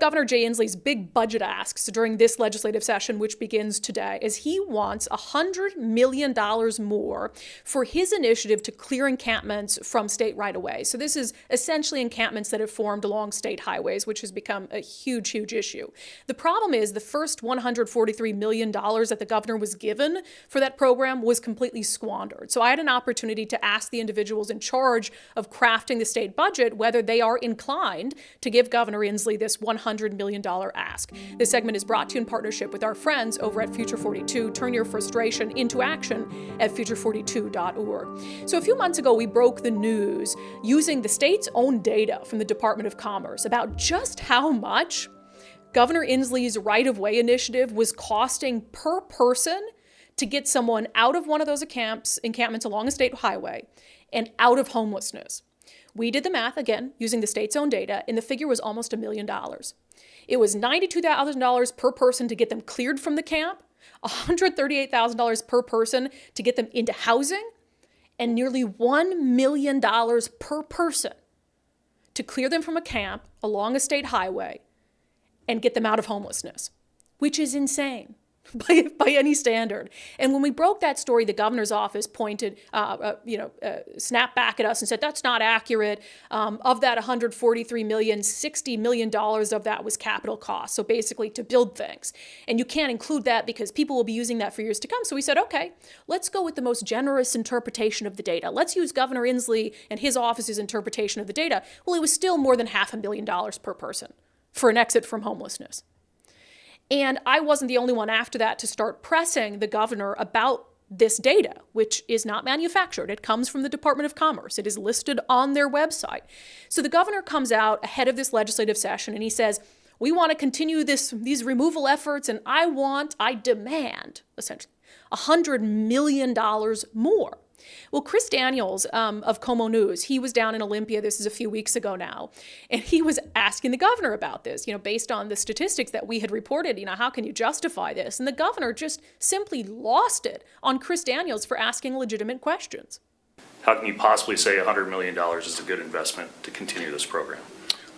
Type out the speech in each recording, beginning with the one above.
Governor Jay Inslee's big budget asks during this legislative session, which begins today, is he wants $100 million more for his initiative to clear encampments from state right-of-way. So this is essentially encampments that have formed along state highways, which has become a huge, huge issue. The problem is the first $143 million that the governor was given for that program was completely squandered. So I had an opportunity to ask the individuals in charge of crafting the state budget whether they are inclined to give Governor Inslee this $100 million ask. This segment is brought to you in partnership with our friends over at Future 42. Turn your frustration into action at future42.org. So a few months ago, we broke the news using the state's own data from the Department of Commerce about just how much Governor Inslee's right-of-way initiative was costing per person to get someone out of one of those encampments along a state highway and out of homelessness. We did the math, again, using the state's own data, and the figure was almost $1 million. It was $92,000 per person to get them cleared from the camp, $138,000 per person to get them into housing, and nearly $1 million per person to clear them from a camp along a state highway and get them out of homelessness, which is insane by any standard. And when we broke that story, the governor's office pointed, snapped back at us and said, that's not accurate. Of that $143 million, $60 million of that was capital costs. So basically to build things. And you can't include that because people will be using that for years to come. So we said, okay, let's go with the most generous interpretation of the data. Let's use Governor Inslee and his office's interpretation of the data. Well, it was still more than $500,000 per person for an exit from homelessness. And I wasn't the only one after that to start pressing the governor about this data, which is not manufactured. It comes from the Department of Commerce. It is listed on their website. So the governor comes out ahead of this legislative session and he says, we want to continue these removal efforts, and I demand, essentially, $100 million more. Well, Chris Daniels of Como News, he was down in Olympia, this is a few weeks ago now, and he was asking the governor about this, based on the statistics that we had reported, how can you justify this? And the governor just simply lost it on Chris Daniels for asking legitimate questions. How can you possibly say $100 million is a good investment to continue this program?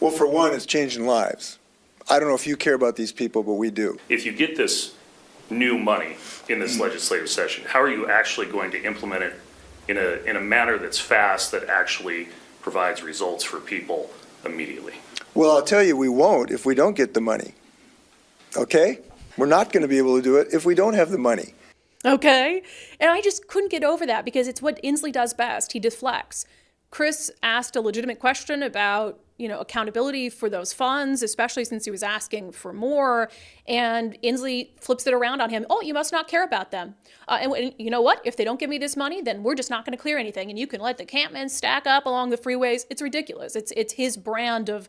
Well, for one, it's changing lives. I don't know if you care about these people, but we do. If you get this new money in this legislative session, how are you actually going to implement it in a manner that's fast, that actually provides results for people immediately? Well, I'll tell you, we won't if we don't get the money. Okay? We're not going to be able to do it if we don't have the money. Okay? And I just couldn't get over that because it's what Inslee does best. He deflects. Chris asked a legitimate question about, accountability for those funds, especially since he was asking for more. And Inslee flips it around on him. Oh, you must not care about them. And you know what? If they don't give me this money, then we're just not going to clear anything. And you can let the campmen stack up along the freeways. It's ridiculous. It's his brand of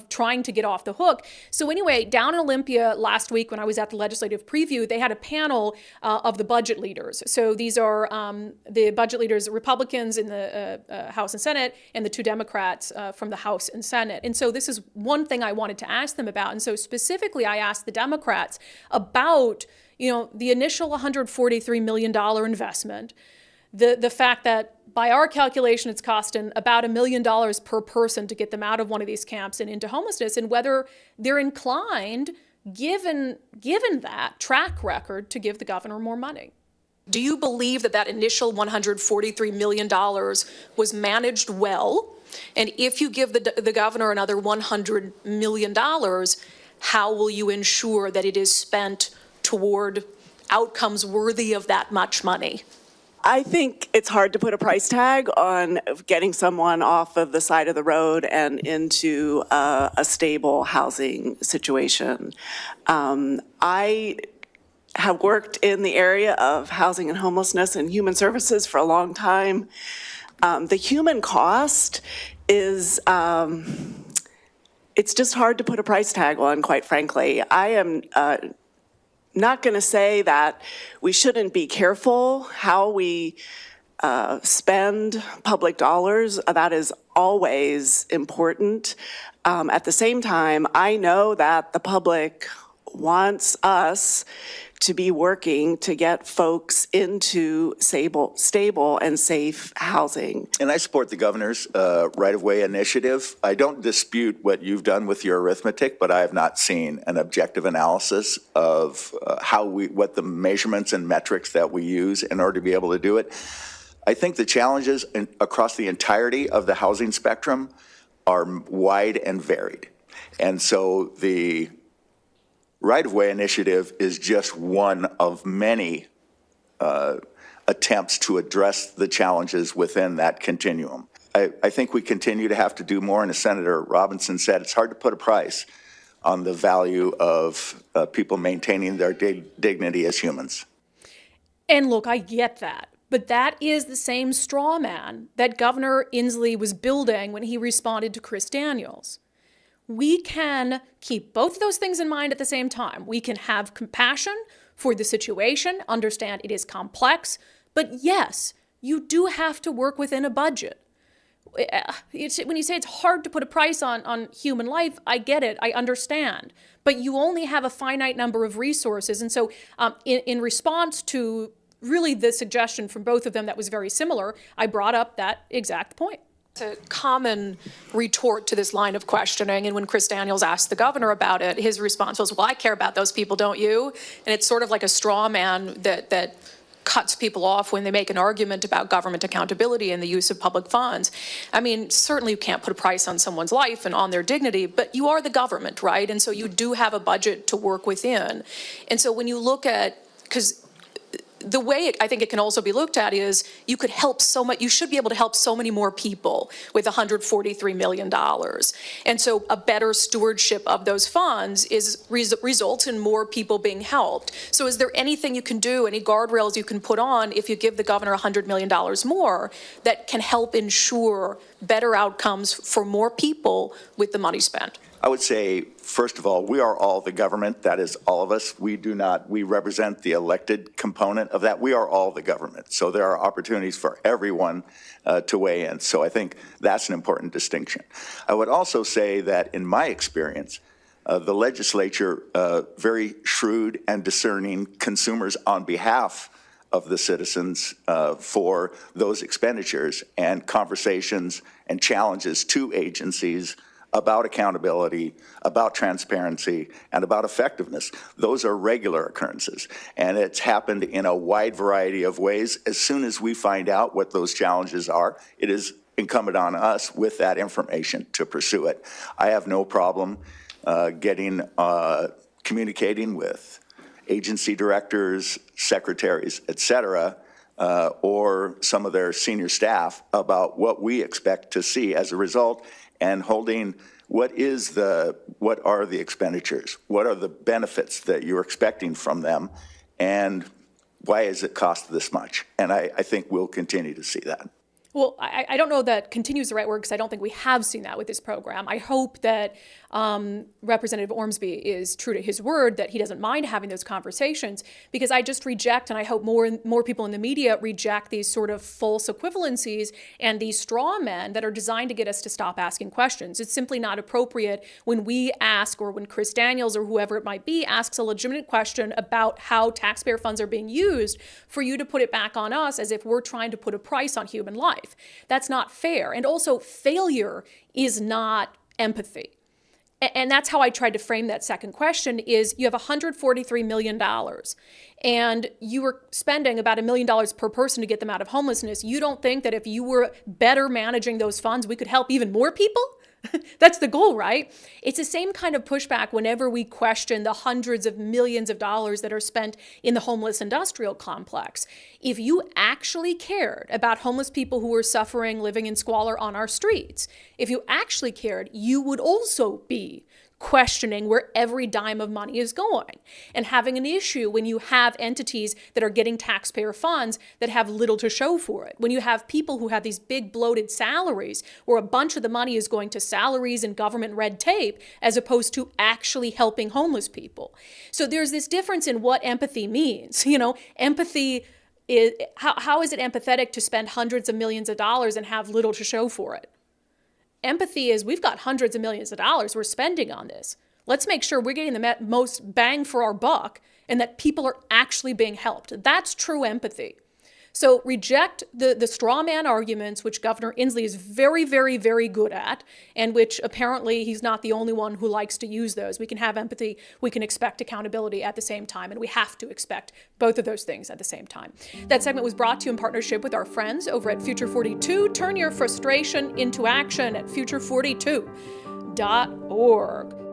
trying to get off the hook. So anyway, down in Olympia last week when I was at the legislative preview, they had a panel of the budget leaders. So these are the budget leaders, Republicans in the House and Senate, and the two Democrats from the House and Senate. And so this is one thing I wanted to ask them about. And so specifically, I asked the Democrats about, the initial $143 million investment, the fact that by our calculation, it's costing about $1 million per person to get them out of one of these camps and into homelessness, and whether they're inclined, given that track record, to give the governor more money. Do you believe that initial $143 million was managed well? And if you give the governor another $100 million, how will you ensure that it is spent toward outcomes worthy of that much money? I think it's hard to put a price tag on getting someone off of the side of the road and into a stable housing situation. I have worked in the area of housing and homelessness and human services for a long time. The human cost is, it's just hard to put a price tag on, quite frankly. I am not going to say that we shouldn't be careful how we spend public dollars. That is always important. At the same time, I know that the public wants us to be working to get folks into stable and safe housing. And I support the governor's right-of-way initiative. I don't dispute what you've done with your arithmetic, but I have not seen an objective analysis of what the measurements and metrics that we use in order to be able to do it. I think the challenges across the entirety of the housing spectrum are wide and varied. And so the right-of-way initiative is just one of many attempts to address the challenges within that continuum. I think we continue to have to do more, and as Senator Robinson said, it's hard to put a price on the value of people maintaining their dignity as humans. And look, I get that. But that is the same straw man that Governor Inslee was building when he responded to Chris Daniels. We can keep both of those things in mind at the same time. We can have compassion for the situation, understand it is complex, but yes, you do have to work within a budget. When you say it's hard to put a price on human life, I get it, I understand. But you only have a finite number of resources. And so in response to really the suggestion from both of them that was very similar, I brought up that exact point. It's a common retort to this line of questioning, and when Chris Daniels asked the governor about it, his response was, well, I care about those people, don't you? And it's sort of like a straw man that cuts people off when they make an argument about government accountability and the use of public funds. I mean, certainly you can't put a price on someone's life and on their dignity, but you are the government, right? And so you do have a budget to work within. And so when you look at, because the way I think it can also be looked at is you could help so much, you should be able to help so many more people with $143 million. And so a better stewardship of those funds results in more people being helped. So is there anything you can do, any guardrails you can put on if you give the governor $100 million more that can help ensure better outcomes for more people with the money spent? I would say, first of all, we are all the government. That is all of us. We represent the elected component of that. We are all the government. So there are opportunities for everyone to weigh in. So I think that's an important distinction. I would also say that in my experience, the legislature, very shrewd and discerning consumers on behalf of the citizens for those expenditures and conversations and challenges to agencies about accountability, about transparency, and about effectiveness. Those are regular occurrences, and it's happened in a wide variety of ways. As soon as we find out what those challenges are, it is incumbent on us with that information to pursue it. I have no problem communicating with agency directors, secretaries, et cetera, or some of their senior staff about what we expect to see as a result, and holding what are the expenditures, what are the benefits that you're expecting from them, and why is it cost this much? And I think we'll continue to see that. Well, I don't know that continue is the right word, because I don't think we have seen that with this program. I hope that Representative Ormsby is true to his word, that he doesn't mind having those conversations, because I just reject, and I hope more people in the media reject these sort of false equivalencies and these straw men that are designed to get us to stop asking questions. It's simply not appropriate when we ask, or when Chris Daniels or whoever it might be asks a legitimate question about how taxpayer funds are being used, for you to put it back on us as if we're trying to put a price on human life. That's not fair. And also, failure is not empathy. And that's how I tried to frame that second question is you have $143 million and you were spending about $1 million per person to get them out of homelessness. You don't think that if you were better managing those funds, we could help even more people? That's the goal, right? It's the same kind of pushback whenever we question the hundreds of millions of dollars that are spent in the homeless industrial complex. If you actually cared about homeless people who were suffering, living in squalor on our streets, if you actually cared, you would also be questioning where every dime of money is going and having an issue when you have entities that are getting taxpayer funds that have little to show for it. When you have people who have these big bloated salaries where a bunch of the money is going to salaries and government red tape as opposed to actually helping homeless people. So there's this difference in what empathy means. Empathy is, how is it empathetic to spend hundreds of millions of dollars and have little to show for it? Empathy is we've got hundreds of millions of dollars we're spending on this. Let's make sure we're getting the most bang for our buck and that people are actually being helped. That's true empathy. So reject the straw man arguments, which Governor Inslee is very, very, very good at, and which apparently he's not the only one who likes to use those. We can have empathy, we can expect accountability at the same time, and we have to expect both of those things at the same time. That segment was brought to you in partnership with our friends over at Future 42. Turn your frustration into action at future42.org.